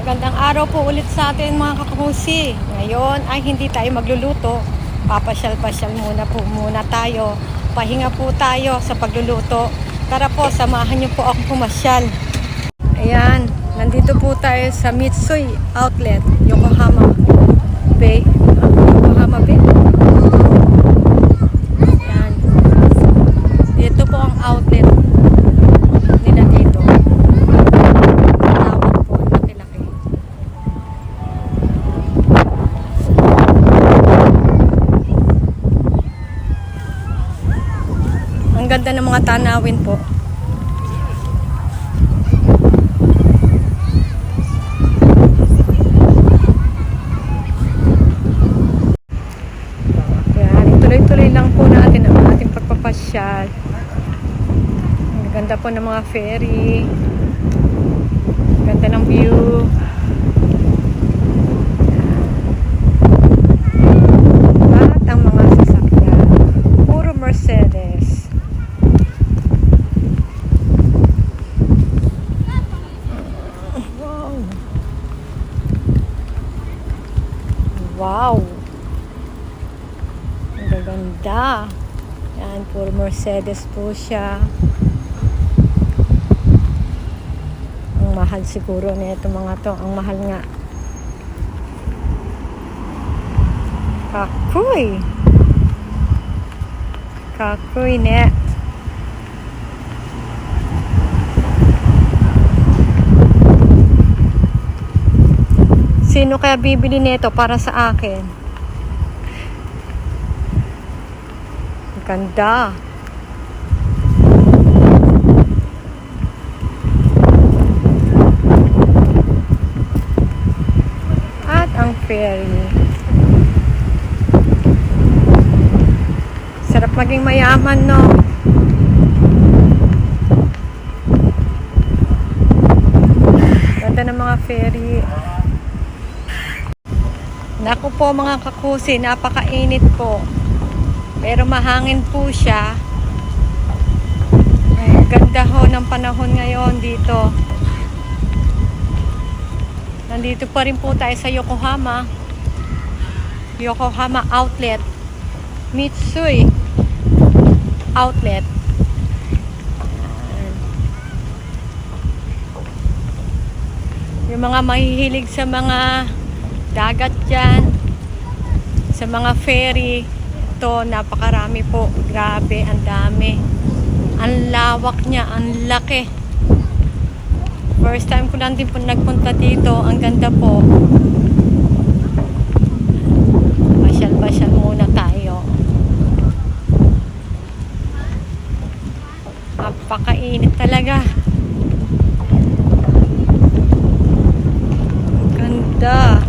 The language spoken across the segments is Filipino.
Magandang araw po ulit sa atin mga kakamusi. Ngayon ay hindi tayo magluluto. Papasyal-pasyal muna tayo. Pahinga po tayo sa pagluluto. Tara po, samahan niyo po ako pumasyal. Ayan, nandito po tayo sa Mitsui Outlet, Yokohama Bay. Yokohama Bay? Ayan. Dito po ang outlet nila dito. Tawag po, laki-laki. Ang ganda ng mga tanawin po. Tuloy-tuloy lang po natin ang ating pagpapasyal. Ang ganda po ng mga ferry. Ganda ng view. At ang mga sasakyan. Puro Mercedes. Wow. Wow. Ang gaganda. Yan, puro Mercedes po siya. Ang mahal siguro nito mga to. Ang mahal nga. Kakoy. Kakoy ne. Sino kaya bibili nito para sa akin? Ganda. At ang ferry. Sarap maging mayaman, no? Ganda ng mga ferry. Naku po mga kakusi, napakainit po. Pero mahangin po siya. Ay, ganda ho ng panahon ngayon dito. Nandito pa rin po tayo sa Yokohama. Yokohama Outlet. Mitsui Outlet. Yung mga mahihilig sa mga dagat dyan, sa mga ferry, ito napakarami po. Grabe, ang dami. Ang lawak niya, ang laki. First time ko lang din po nagpunta dito. Ang ganda po. Pasyal-pasyal muna tayo. Napakainit talaga. Ang ganda.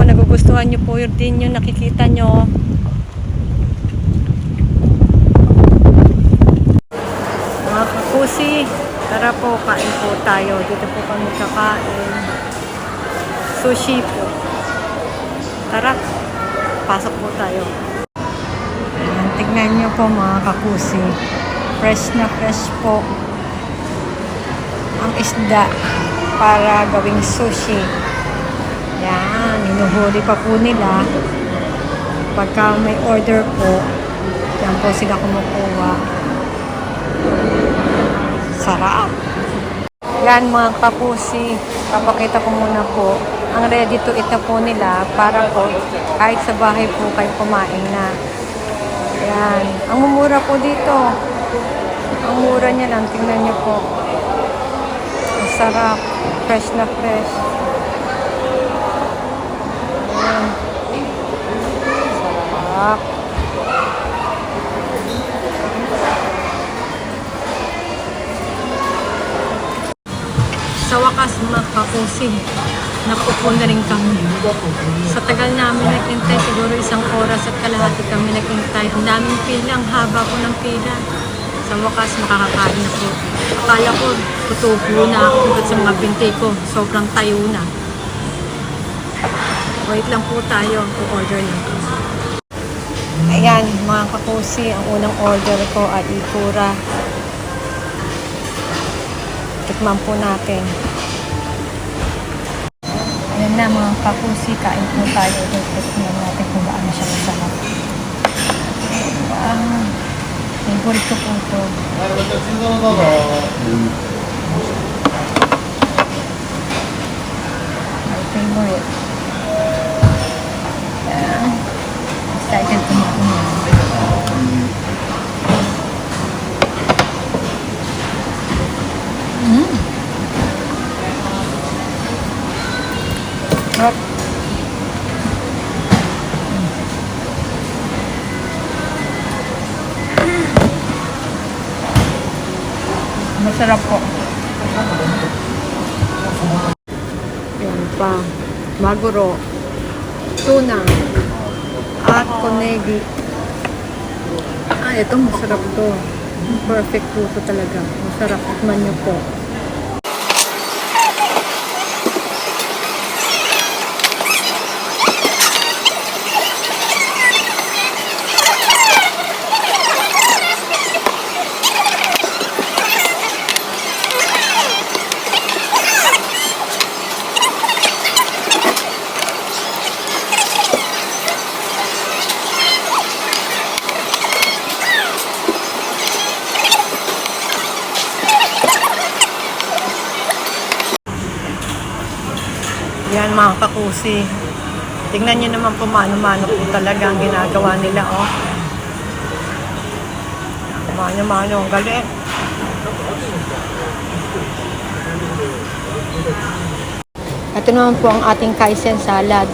Nagugustuhan nyo po din yung nakikita nyo. Mga kakusi, tara po, kain po tayo. Dito po kami kakain. Sushi po. Tara, pasok po tayo. Ayan, tignan nyo po mga kakusi. Fresh na fresh po ang isda para gawing sushi. Yan, hinuhuli pa po nila. Pagka may order po, yan po sila kumukuha. Sarap! Yan mga kapusi, papakita ko muna po. Ang ready to eat na po nila para po kahit sa bahay po kayo kumain na. Yan, ang mumura po dito. Ang mura niya lang, tingnan niyo po. Ang sarap, fresh na fresh. Sarap. Sa wakas mga kakusi, napupo na rin kami. Sa tagal namin naghintay, siguro 1 oras at kalahati kami naghintay. Ang daming pila, ang haba po ng pila. Sa wakas makakakain na po. Akala ko tutubo na ako sa mga bintay ko. Sobrang tayo na. Wait lang po tayo, order na. Ayan, mga kakusi, ang unang order ko ay ikura Tikman po natin. Ayan na mga kapusi, kain po tayo. Tikman natin kung gaano siya masarap. Favorite ko po ito. My favorite. Excited kumain. Sarap. Masarap po. Yan pa. Maguro. Tuna. At konegi. Ito masarap to. Perfect po ito talaga. Masarap. Tikman niyo po. Yan mga kakusi. Tingnan nyo naman po mano-mano po talaga ang ginagawa nila, oh. Mano-mano, ang galing. Ito naman po ang ating kaisen salad.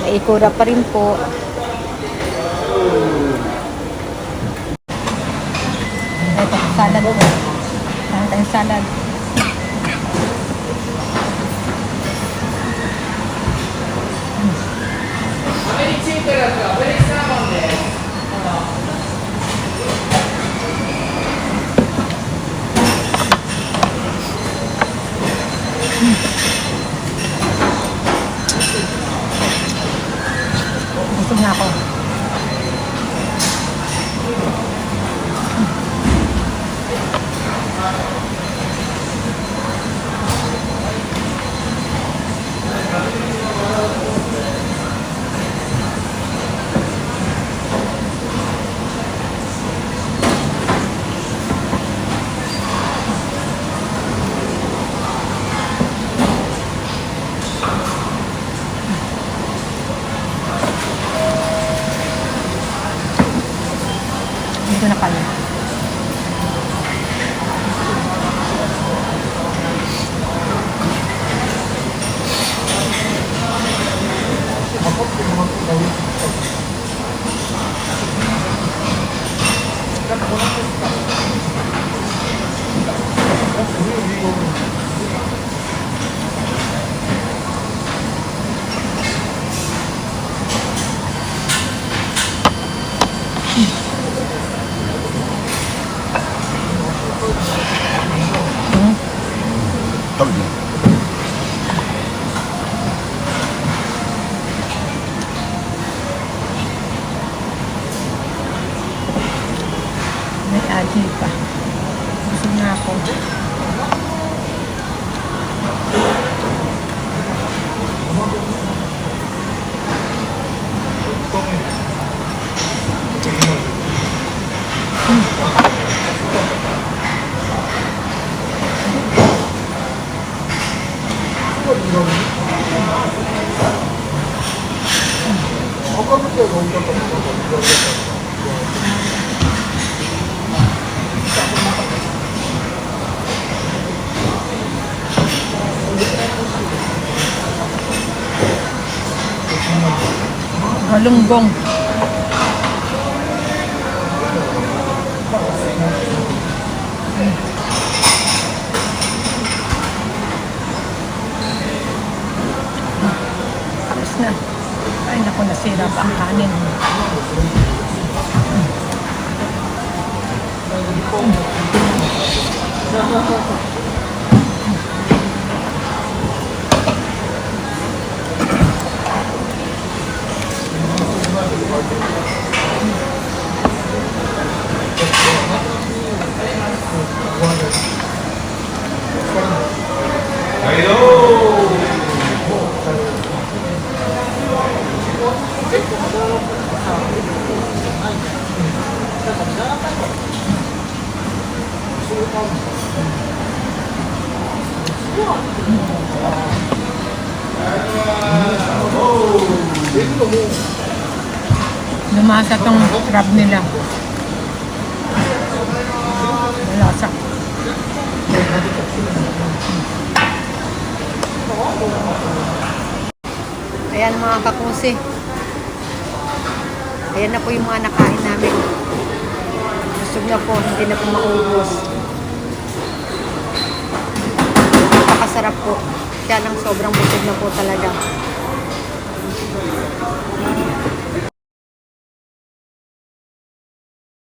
May ikura pa rin po. Ito, salad po. Ang salad. Gusto na ako. Dito na pala. May agi pa. Gusto na ako. Malunggong. Tapos na. Ay, naku, nasira pa ang kanin. Lumasa tong crab nila. Malasa. Ayan mga kakusi. Ayan na po yung mga nakain namin. Busog na po, hindi na po maubos. Napakasarap po. Kaya lang sobrang busog na po talaga.